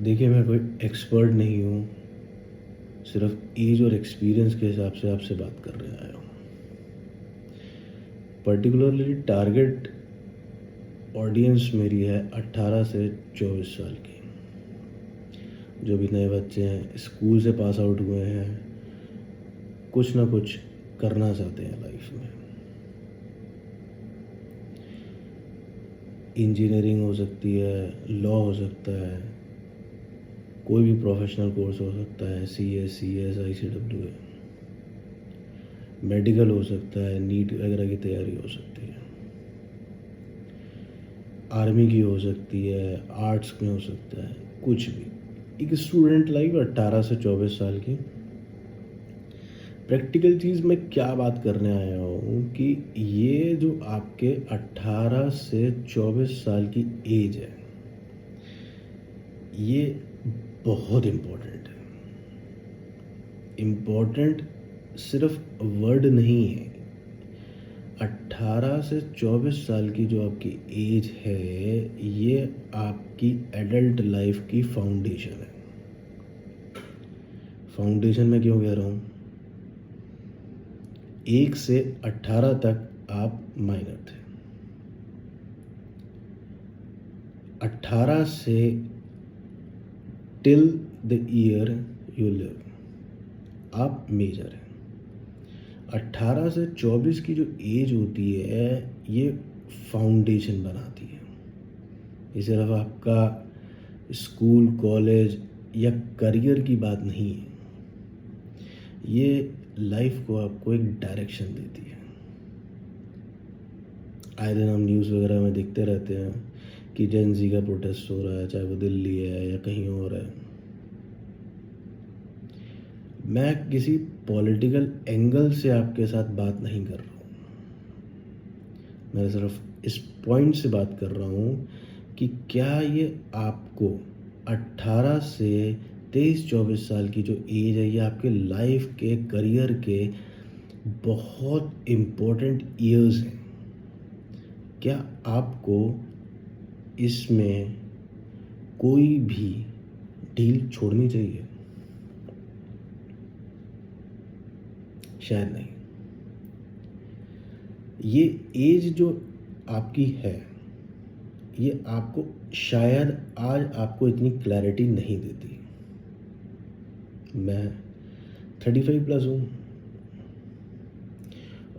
देखिए, मैं कोई एक्सपर्ट नहीं हूँ, सिर्फ़ ऐज और एक्सपीरियंस के हिसाब से आपसे बात करने आया हूँ। पर्टिकुलरली टारगेट ऑडियंस मेरी है 18 से 24 साल की। जो भी नए बच्चे हैं, स्कूल से पास आउट हुए हैं, कुछ ना कुछ करना चाहते हैं लाइफ में। इंजीनियरिंग हो सकती है, लॉ हो सकता है, कोई भी प्रोफेशनल कोर्स हो सकता है, सीएस, आईसीडब्ल्यूए, मेडिकल हो सकता है, नीट वगैरह की तैयारी हो सकती है, आर्मी की हो सकती है, आर्ट्स में हो सकता है, कुछ भी। एक स्टूडेंट लाइफ 18 से 24 साल की। प्रैक्टिकल चीज़ मैं क्या बात करने आया हूँ कि ये जो आपके 18 से 24 साल की एज है, ये बहुत इम्पोर्टेंट है। इम्पोर्टेंट सिर्फ वर्ड नहीं है। 18 से 24 साल की जो आपकी एज है, ये आपकी एडल्ट लाइफ की फाउंडेशन है। फाउंडेशन में क्यों कह रहा हूँ? 1 से 18 तक आप माइनर थे। 18 से till the year you live आप मेजर हैं। 18 से 24 की जो एज होती है, ये फाउंडेशन बनाती है। ये सिर्फ आपका स्कूल, कॉलेज या करियर की बात नहीं है। ये लाइफ को आपको एक डायरेक्शन देती है। आए दिन हम न्यूज़ वगैरह में देखते रहते हैं कि जेन ज़ी का प्रोटेस्ट हो रहा है, चाहे वो दिल्ली है या कहीं और है। मैं किसी पॉलिटिकल एंगल से आपके साथ बात नहीं कर रहा हूँ। मैं सिर्फ इस पॉइंट से बात कर रहा हूँ कि क्या ये आपको 18 से 23-24 साल की जो एज है, ये आपके लाइफ के, करियर के बहुत इम्पोर्टेंट ईयर्स हैं। क्या आपको इसमें कोई भी डील छोड़नी चाहिए? शायद नहीं। ये एज जो आपकी है, ये आपको शायद आज आपको इतनी क्लैरिटी नहीं देती। मैं 35 प्लस हूँ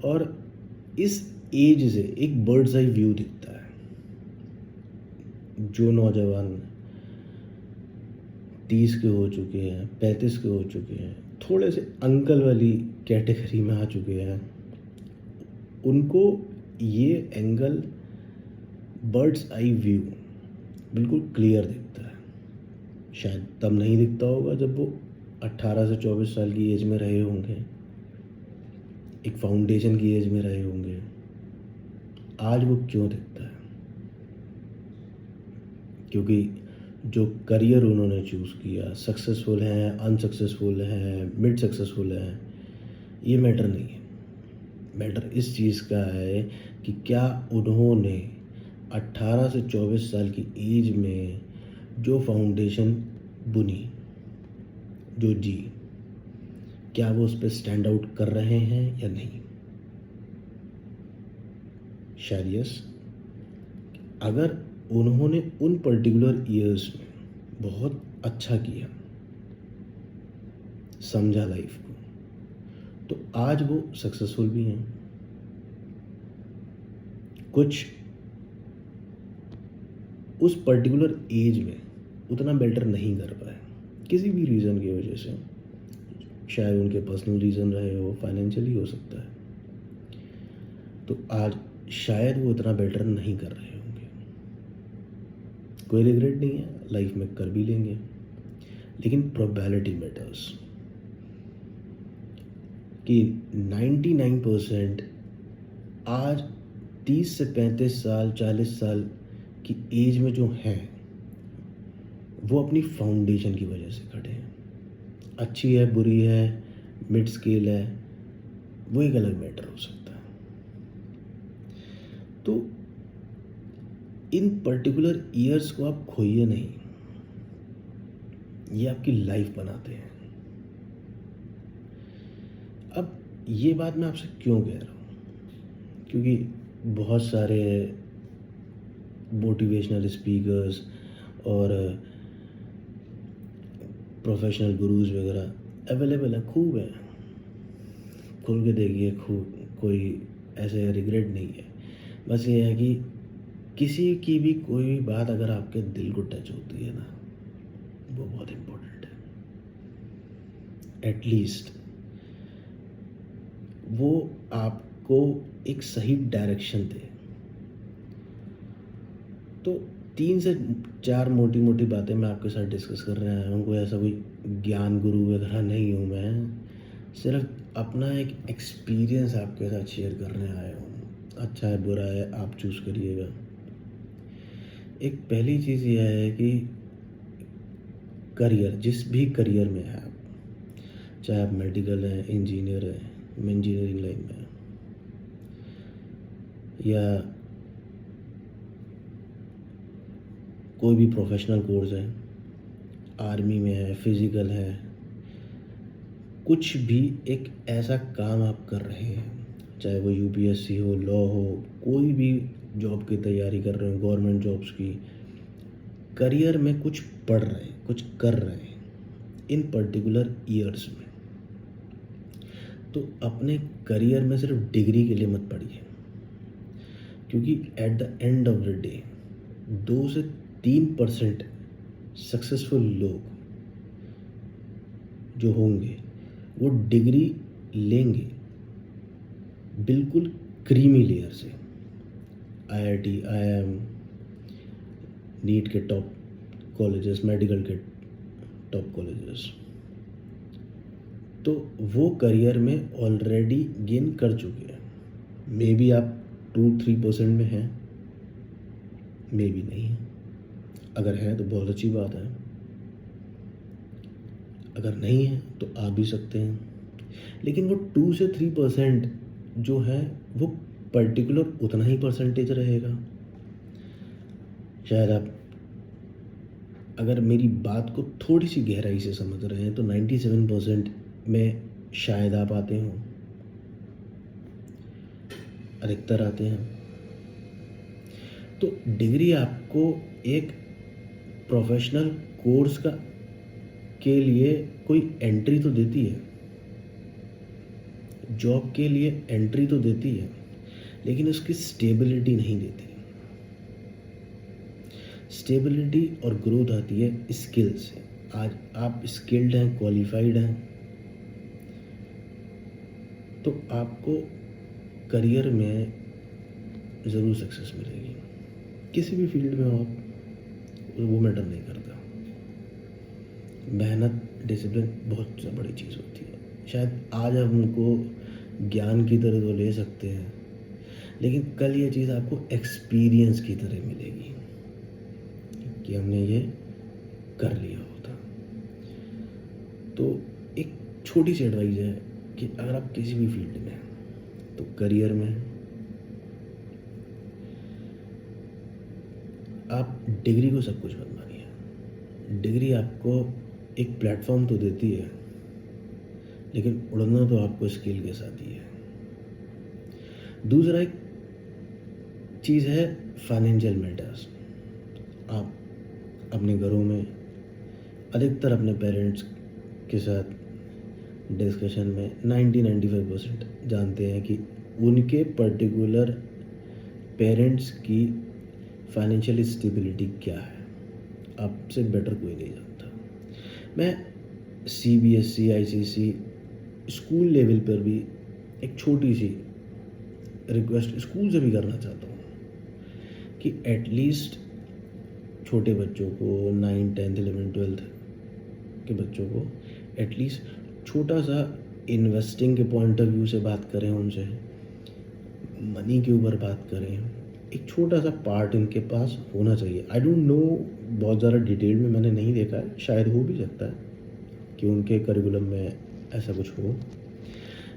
और इस एज से एक बर्ड्स आई व्यू दिखता है। जो नौजवान 30 के हो चुके हैं, 35 के हो चुके हैं, थोड़े से अंकल वाली कैटेगरी में आ चुके हैं, उनको ये एंगल, बर्ड्स आई व्यू बिल्कुल क्लियर दिखता है। शायद तब नहीं दिखता होगा जब वो 18 से 24 साल की एज में रहे होंगे, एक फाउंडेशन की एज में रहे होंगे। आज वो क्यों दिखता है? क्योंकि जो करियर उन्होंने चूज़ किया, सक्सेसफुल हैं, अनसक्सेसफुल हैं, मिड सक्सेसफुल हैं, ये मैटर नहीं है। मैटर इस चीज़ का है कि क्या उन्होंने 18 से 24 साल की एज में जो फाउंडेशन बुनी, जो जी, क्या वो उस पर स्टैंड आउट कर रहे हैं या नहीं? शायद यस। अगर उन्होंने उन पर्टिकुलर ईयर्स में बहुत अच्छा किया, समझा लाइफ को, तो आज वो सक्सेसफुल भी हैं। कुछ उस पर्टिकुलर एज में उतना बेटर नहीं कर पाए किसी भी रीज़न की वजह से। शायद उनके पर्सनल रीज़न रहे हो, फाइनेंशियली हो सकता है। तो आज शायद वो उतना बेटर नहीं कर रहे होंगे। कोई रिग्रेट नहीं है, लाइफ में कर भी लेंगे, लेकिन प्रोबेबिलिटी मैटर्स। कि 99% आज 30 से 35 साल, 40 साल की एज में जो हैं, वो अपनी फाउंडेशन की वजह से खड़े हैं। अच्छी है, बुरी है, मिड स्केल है, वो एक अलग मैटर हो सकता है। तो इन पर्टिकुलर ईयर्स को आप खोइए नहीं। ये आपकी लाइफ बनाते हैं। अब ये बात मैं आपसे क्यों कह रहा हूँ, क्योंकि बहुत सारे मोटिवेशनल स्पीकर्स और प्रोफेशनल गुरुज वगैरह अवेलेबल है, खूब है, खुल के देखिए, खूब, कोई ऐसे रिग्रेट नहीं है। बस ये है कि किसी की भी कोई भी बात अगर आपके दिल को टच होती है ना, वो बहुत इम्पोर्टेंट है। एटलीस्ट वो आपको एक सही डायरेक्शन दे। तो 3 से 4 मोटी मोटी बातें मैं आपके साथ डिस्कस कर रहा हूँ। कोई ऐसा कोई ज्ञान गुरु वगैरह नहीं हूँ मैं, सिर्फ अपना एक एक्सपीरियंस आपके साथ शेयर करने आया हूँ। अच्छा है बुरा है आप चूज़ करिएगा। एक पहली चीज़ यह है कि करियर, जिस भी करियर में है आप, चाहे आप मेडिकल हैं, इंजीनियर हैं, मैं इंजीनियरिंग लाइन में है, या कोई भी प्रोफेशनल कोर्स है, आर्मी में है, फिज़िकल है, कुछ भी एक ऐसा काम आप कर रहे हैं, चाहे वो यूपीएससी हो, लॉ हो, कोई भी जॉब की तैयारी कर रहे हो, गवर्नमेंट जॉब्स की, करियर में कुछ पढ़ रहे हैं, कुछ कर रहे हैं इन पर्टिकुलर ईयर्स में, तो अपने करियर में सिर्फ डिग्री के लिए मत पढ़िए, क्योंकि at the end of the day 2 से 3% सक्सेसफुल लोग जो होंगे वो डिग्री लेंगे बिल्कुल क्रीमी लेयर से, आईआईटी, आईआईएम, नीट के टॉप कॉलेजेस, मेडिकल के टॉप कॉलेजेस, तो वो करियर में ऑलरेडी गेन कर चुके हैं। मे बी आप 2-3% में हैं, मे बी नहीं है। अगर है तो बहुत अच्छी बात है, अगर नहीं है तो आ भी सकते हैं। लेकिन वो 2 से 3% जो है वो पर्टिकुलर उतना ही परसेंटेज रहेगा। शायद आप अगर मेरी बात को थोड़ी सी गहराई से समझ रहे हैं तो 97% में शायद आप आते हों, अधिकतर आते हैं। तो डिग्री आपको एक प्रोफेशनल कोर्स का के लिए कोई एंट्री तो देती है, जॉब के लिए एंट्री तो देती है, लेकिन उसकी स्टेबिलिटी नहीं देती। स्टेबिलिटी और ग्रोथ आती है स्किल से। आज आप स्किल्ड हैं, क्वालिफाइड हैं, तो आपको करियर में ज़रूर सक्सेस मिलेगी। किसी भी फील्ड में हो आप, वो मैटर नहीं करता। मेहनत, डिसिप्लिन बहुत बड़ी चीज़ होती है। शायद आज हम उनको ज्ञान की तरह तो ले सकते हैं, लेकिन कल ये चीज़ आपको एक्सपीरियंस की तरह मिलेगी कि हमने ये कर लिया होता। तो एक छोटी सी एडवाइस है कि अगर आप किसी भी फील्ड में हैं, तो करियर में आप डिग्री को सब कुछ मत मानिए। डिग्री आपको एक प्लेटफॉर्म तो देती है, लेकिन उड़ना तो आपको स्किल के साथ ही है। दूसरा एक चीज़ है फाइनेंशियल मैटर्स। आप अपने घरों में अधिकतर अपने पेरेंट्स के साथ डिस्कशन में 90-95% जानते हैं कि उनके पर्टिकुलर पेरेंट्स की फाइनेंशियल स्टेबिलिटी क्या है। आपसे बेटर कोई नहीं जानता। मैं सीबीएसई, आईसीएसई स्कूल लेवल पर भी एक छोटी सी रिक्वेस्ट स्कूल से भी करना चाहता हूँ कि एटलीस्ट छोटे बच्चों को 9, 10, 11, 12 के बच्चों को एटलीस्ट छोटा सा इन्वेस्टिंग के पॉइंट ऑफ व्यू से बात करें, उनसे मनी के ऊपर बात करें। एक छोटा सा पार्ट इनके पास होना चाहिए। आई डोंट नो, बहुत ज़्यादा डिटेल में मैंने नहीं देखा है, शायद हो भी सकता है कि उनके करिकुलम में ऐसा कुछ हो,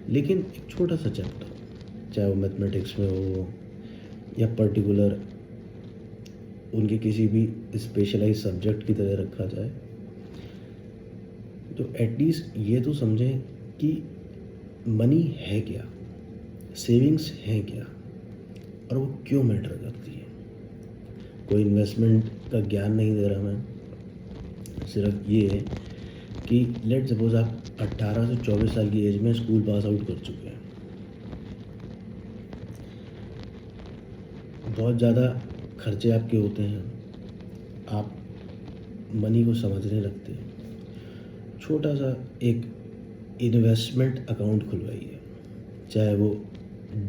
लेकिन एक छोटा सा चैप्टर, चाहे वो मैथमेटिक्स में हो या पर्टिकुलर उनके किसी भी स्पेशलाइज सब्जेक्ट की तरह रखा जाए, तो एटलीस्ट ये तो समझें कि मनी है क्या, सेविंग्स है क्या, और वो क्यों मैटर करती है। कोई इन्वेस्टमेंट का ज्ञान नहीं दे रहा मैं, सिर्फ ये है कि लेट सपोज आप 18 से 24 साल की एज में स्कूल पास आउट कर चुके हैं, बहुत ज़्यादा खर्चे आपके होते हैं, आप मनी को समझने लगते हैं। छोटा सा एक इन्वेस्टमेंट अकाउंट खुलवाइए, चाहे वो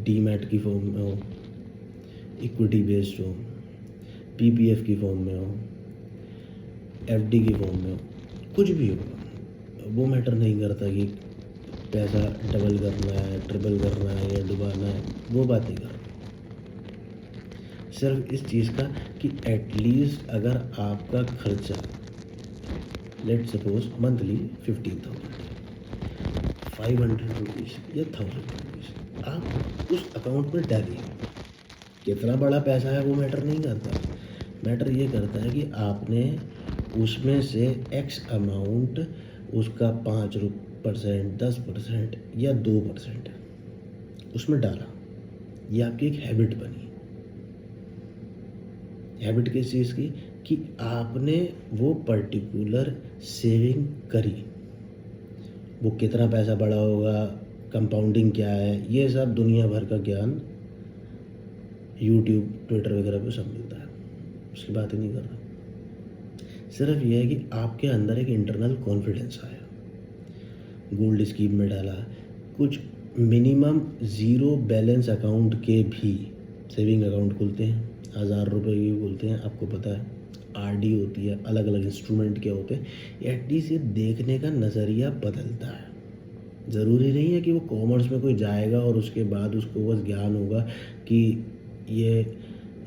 डीमैट की फॉर्म में हो, इक्विटी बेस्ड हो, पीपीएफ की फॉर्म में हो, एफडी की फॉर्म में हो, कुछ भी हो, वो मैटर नहीं करता कि पैसा डबल करना है, ट्रिपल करना है या डुबाना है, वो बात नहीं कर रहा। सिर्फ इस चीज़ का कि एटलीस्ट अगर आपका खर्चा लेट सपोज मंथली 15,000 500 रुपीज़ या 1000 रुपीज़ आप उस अकाउंट में डालिए। कितना बड़ा पैसा है वो मैटर नहीं करता, मैटर ये करता है कि आपने उसमें से एक्स अमाउंट, उसका 5% 10% या 2% उसमें डाला। ये आपकी एक हैबिट बनी। हैबिट किस चीज़ की कि आपने वो पर्टिकुलर सेविंग करी। वो कितना पैसा बड़ा होगा, कंपाउंडिंग क्या है, ये सब दुनिया भर का ज्ञान यूट्यूब ट्विटर वगैरह पे सब मिलता है, उसकी बात ही नहीं कर रहा। सिर्फ ये है कि आपके अंदर एक इंटरनल कॉन्फिडेंस आया, गोल्ड स्कीम में डाला, कुछ मिनिमम ज़ीरो बैलेंस अकाउंट के भी सेविंग अकाउंट खुलते हैं, 1000 रुपये की खुलते हैं, आपको पता है आरडी होती है, अलग अलग इंस्ट्रूमेंट क्या होते हैं। एटलीस्ट ये देखने का नज़रिया बदलता है। ज़रूरी नहीं है कि वो कॉमर्स में कोई जाएगा और उसके बाद उसको बस ज्ञान होगा कि ये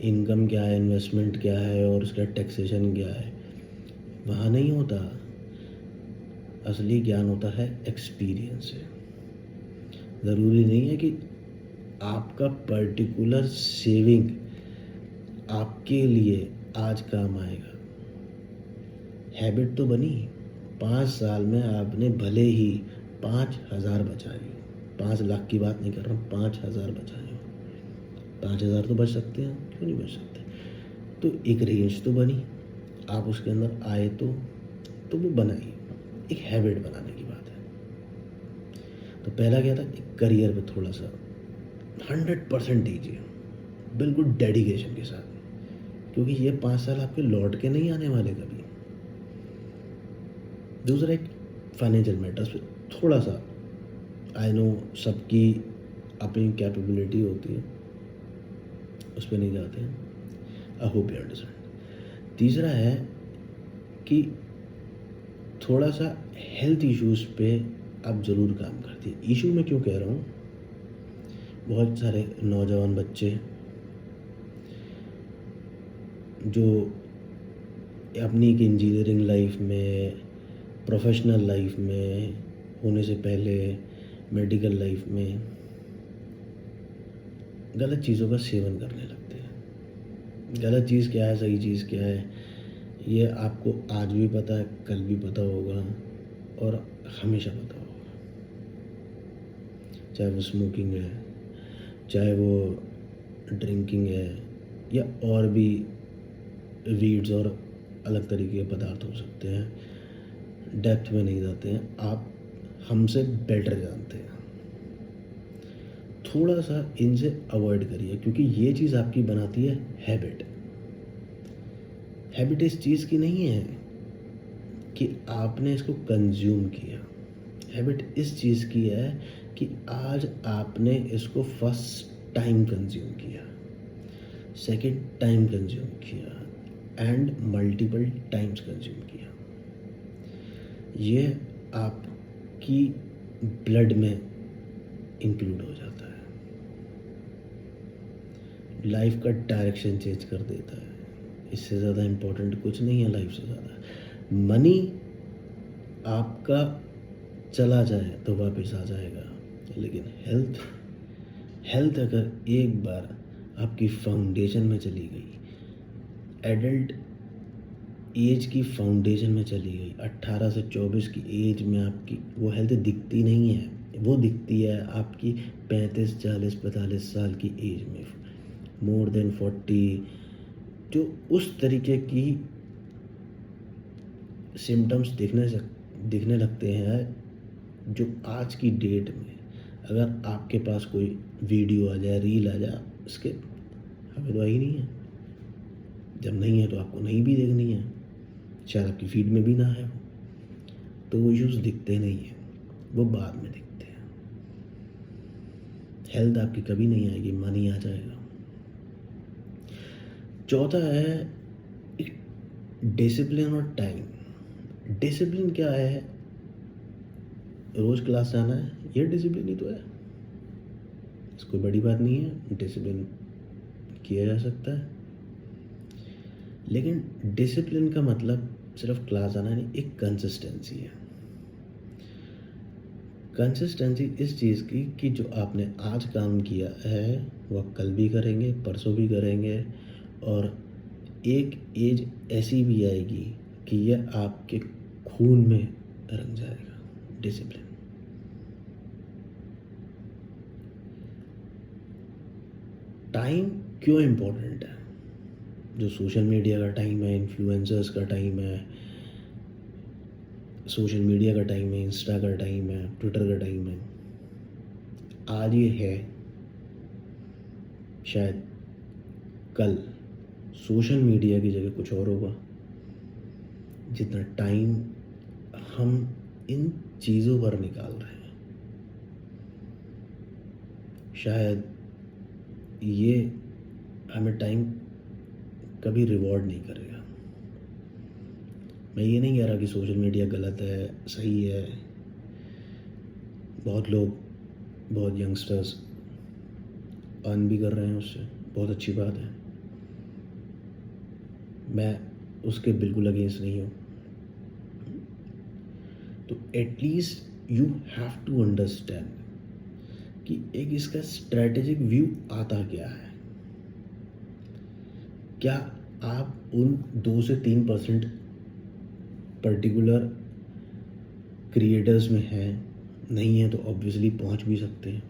इनकम क्या है, इन्वेस्टमेंट क्या है और उसका टैक्सेशन क्या है। वहाँ नहीं होता, असली ज्ञान होता है एक्सपीरियंस से। ज़रूरी नहीं है कि आपका पर्टिकुलर सेविंग आपके लिए आज काम आएगा। हैबिट तो बनी, 5 साल में आपने भले ही 5,000 बचाए, 5 लाख की बात नहीं कर रहा हूँ, 5,000 बचाए, 5,000 तो बच सकते हैं, क्यों नहीं बच सकते। तो एक रेंज तो बनी, आप उसके अंदर आए तो वो बनाइए, एक हैबिट बनाने की बात है। तो पहला क्या था, एक करियर पे थोड़ा सा 100% दीजिए, बिल्कुल डेडिकेशन के साथ, क्योंकि ये 5 साल आपके लौट के नहीं आने वाले कभी। दूसरा, एक फाइनेंशियल मैटर्स पे थोड़ा सा, आई नो सबकी अपनी कैपेबिलिटी होती है, उस पर नहीं जाते हैं, आई होप यू अंडरस्टैंड। तीसरा है कि थोड़ा सा हेल्थ इश्यूज़ पे आप ज़रूर काम करती है। इशू मैं क्यों कह रहा हूँ, बहुत सारे नौजवान बच्चे जो अपनी एक इंजीनियरिंग लाइफ में, प्रोफेशनल लाइफ में होने से पहले मेडिकल लाइफ में गलत चीज़ों का सेवन करने लगते हैं। गलत चीज़ क्या है, सही चीज़ क्या है, ये आपको आज भी पता है, कल भी पता होगा और हमेशा पता होगा। चाहे वो स्मोकिंग है, चाहे वो ड्रिंकिंग है, या और भी वीड्स और अलग तरीके के पदार्थ हो सकते हैं। डेप्थ में नहीं जाते हैं, आप हमसे बेटर जानते हैं। थोड़ा सा इनसे अवॉइड करिए, क्योंकि ये चीज़ आपकी बनाती है हैबिट। हैबिट इस चीज़ की नहीं है कि आपने इसको कंज्यूम किया, हैबिट इस चीज़ की है कि आज आपने इसको फर्स्ट टाइम कंज्यूम किया, सेकंड टाइम कंज्यूम किया एंड मल्टीपल टाइम्स कंज्यूम किया। ये आपकी ब्लड में इंक्लूड हो जाता है, लाइफ का डायरेक्शन चेंज कर देता है। इससे ज़्यादा इम्पोर्टेंट कुछ नहीं है लाइफ से ज़्यादा। मनी आपका चला जाए तो वापस आ जाएगा, लेकिन हेल्थ अगर एक बार आपकी फाउंडेशन में चली गई, एडल्ट एज की फाउंडेशन में चली गई। 18 से 24 की एज में आपकी वो हेल्थ दिखती नहीं है, वो दिखती है आपकी 35, 40, 45 साल की एज में, मोर देन 40, जो उस तरीके की सिम्टम्स दिखने लगते हैं जो आज की डेट में अगर आपके पास कोई वीडियो आ जाए, रील आ जाए, इसके हमें तो आई नहीं है। जब नहीं है तो आपको नहीं भी देखनी है, शायद आपकी फीड में भी ना है वो, तो वो इश्यूज दिखते नहीं हैं, वो बाद में दिखते हैं। हेल्थ आपकी कभी नहीं आएगी, मनी आ जाएगा। चौथा है डिसिप्लिन और टाइम। डिसिप्लिन क्या है? रोज क्लास जाना है, ये डिसिप्लिन ही तो है, इसको कोई बड़ी बात नहीं है, डिसिप्लिन किया जा सकता है। लेकिन डिसिप्लिन का मतलब सिर्फ क्लास जाना नहीं, एक कंसिस्टेंसी है। कंसिस्टेंसी इस चीज़ की कि जो आपने आज काम किया है वो आप कल भी करेंगे, परसों भी करेंगे, और एक एज ऐसी भी आएगी कि यह आपके खून में रंग जाएगा। डिसिप्लिन। टाइम क्यों इम्पोर्टेंट है? जो सोशल मीडिया का टाइम है, इन्फ्लुएंसर्स का टाइम है, सोशल मीडिया का टाइम है, इंस्टा का टाइम है, ट्विटर का टाइम है, आज ये है, शायद कल सोशल मीडिया की जगह कुछ और होगा। जितना टाइम हम इन चीज़ों पर निकाल रहे हैं, शायद ये हमें टाइम कभी रिवॉर्ड नहीं करेगा। मैं ये नहीं कह रहा कि सोशल मीडिया गलत है, सही है। बहुत लोग, बहुत यंगस्टर्स अर्न भी कर रहे हैं उससे, बहुत अच्छी बात है, मैं उसके बिल्कुल अगेंस्ट नहीं हूँ। तो at least you have to understand कि एक इसका स्ट्रैटेजिक व्यू आता क्या है। क्या आप उन 2 से 3% पर्टिकुलर क्रिएटर्स में हैं? नहीं है तो ऑब्वियसली पहुंच भी सकते हैं,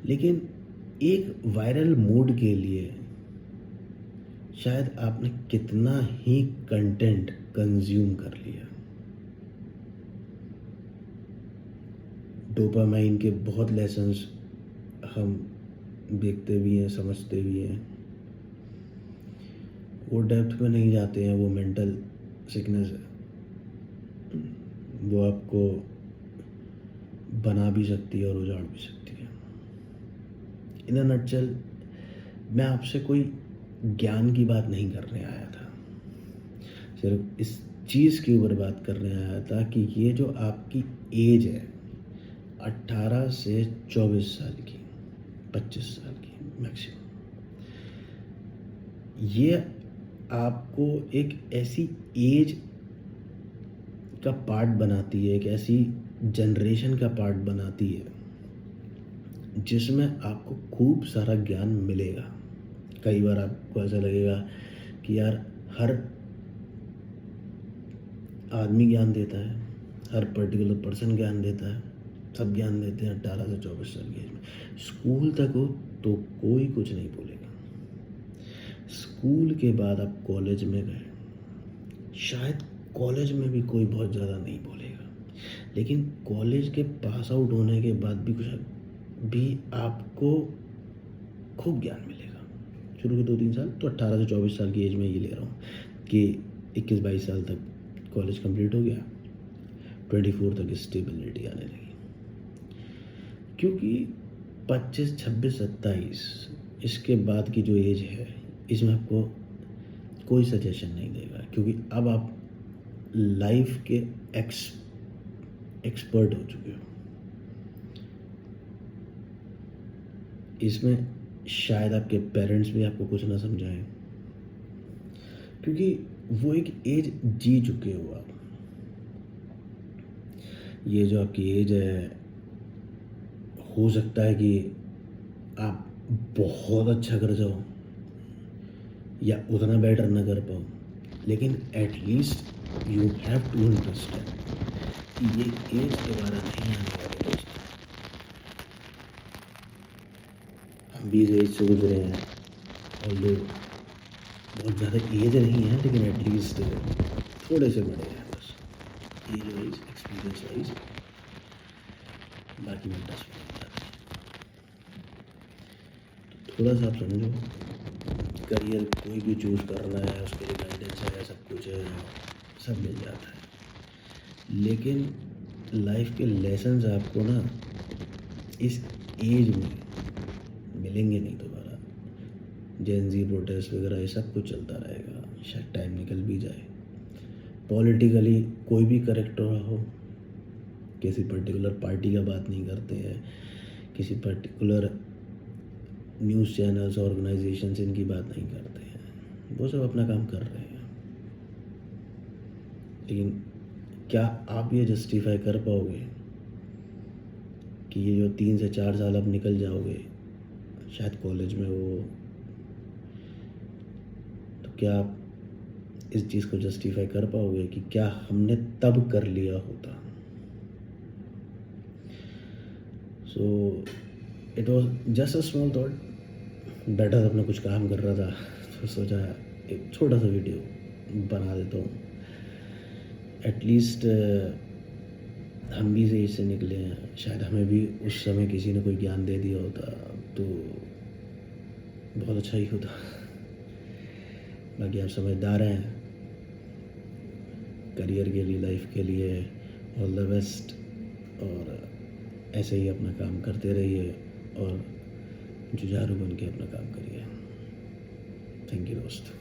लेकिन एक वायरल मोड के लिए शायद आपने कितना ही कंटेंट कंज्यूम कर लिया। डोपामाइन के बहुत लेसन्स हम देखते भी हैं, समझते भी हैं, वो डेप्थ में नहीं जाते हैं, वो मेंटल सिकनेस है, वो आपको बना भी सकती है और उजाड़ भी सकती है। इन अ नटशेल, मैं आपसे कोई ज्ञान की बात नहीं करने आया था, सिर्फ इस चीज़ के ऊपर बात करने आया था कि ये जो आपकी एज है 18 से 24 साल की, 25 साल की मैक्सिमम, ये आपको एक ऐसी एज का पार्ट बनाती है, एक ऐसी जनरेशन का पार्ट बनाती है जिसमें आपको खूब सारा ज्ञान मिलेगा। कई बार आपको ऐसा लगेगा कि यार हर आदमी ज्ञान देता है, हर पर्टिकुलर पर्सन ज्ञान देता है, सब ज्ञान देते हैं 18 से 24 साल की एज में। स्कूल तक हो तो कोई कुछ नहीं बोलेगा, स्कूल के बाद आप कॉलेज में गए, शायद कॉलेज में भी कोई बहुत ज़्यादा नहीं बोलेगा, लेकिन कॉलेज के पास आउट होने के बाद भी आपको खूब ज्ञान मिलेगा। शुरू के 2-3 साल तो 18 से 24 साल की एज में ये ले रहा हूँ कि 21-22 साल तक कॉलेज कंप्लीट हो गया, 24 तक स्टेबिलिटी आने लगी, क्योंकि 25, 26, 27 इसके बाद की जो एज है इसमें आपको कोई सजेशन नहीं देगा, क्योंकि अब आप लाइफ के एक्सपर्ट हो चुके हो। इसमें शायद आपके पेरेंट्स भी आपको कुछ ना समझाएं, क्योंकि वो एक एज जी चुके हो आप। ये जो आपकी एज है, हो सकता है कि आप बहुत अच्छा कर जाओ या उतना बेटर ना कर पाओ, लेकिन at least you have to understand कि ये एज दोबारा नहीं आने वाली दोस्त। हम भी इस एज से गुजरे हैं, ऑल्दो बहुत ज़्यादा एज नहीं है, लेकिन एटलीस्ट थोड़े से बड़े हैं बस, एज वाइज, एक्सपीरियंस वाइज। बाकी मैं 10 मिनट बता दें। थोड़ा सा आप समझो, करियर कोई भी चूज़ करना है, उसके लिए गाइडेंस है, सब कुछ है, सब मिल जाता है। लेकिन लाइफ के लेसन्स आपको ना इस एज में मिलेंगे नहीं दोबारा। जेन ज़ी प्रोटेस्ट वगैरह ये सब कुछ चलता रहेगा, शायद टाइम निकल भी जाए। पॉलिटिकली कोई भी करेक्ट रहा हो, किसी पर्टिकुलर पार्टी का बात नहीं करते हैं, किसी पर्टिकुलर न्यूज़ चैनल्स ऑर्गेनाइजेशंस इनकी बात नहीं करते हैं, वो सब अपना काम कर रहे हैं। लेकिन क्या आप ये जस्टिफाई कर पाओगे कि ये जो 3 से 4 साल आप निकल जाओगे शायद कॉलेज में हो, तो क्या आप इस चीज़ को जस्टिफाई कर पाओगे कि क्या हमने तब कर लिया होता। So it was just a small thought. बैठा था, अपना कुछ काम कर रहा था, तो सोचा एक छोटा सा वीडियो बना देता हूँ। एटलीस्ट हम भी इस एज से निकले हैं, शायद हमें भी उस समय किसी ने कोई ज्ञान दे दिया होता तो बहुत अच्छा ही होता। बाकी आप समझदार हैं, करियर के लिए, लाइफ के लिए ऑल द बेस्ट, और ऐसे ही अपना काम करते रहिए और जुझारू बन के अपना काम करिए। थैंक यू दोस्त।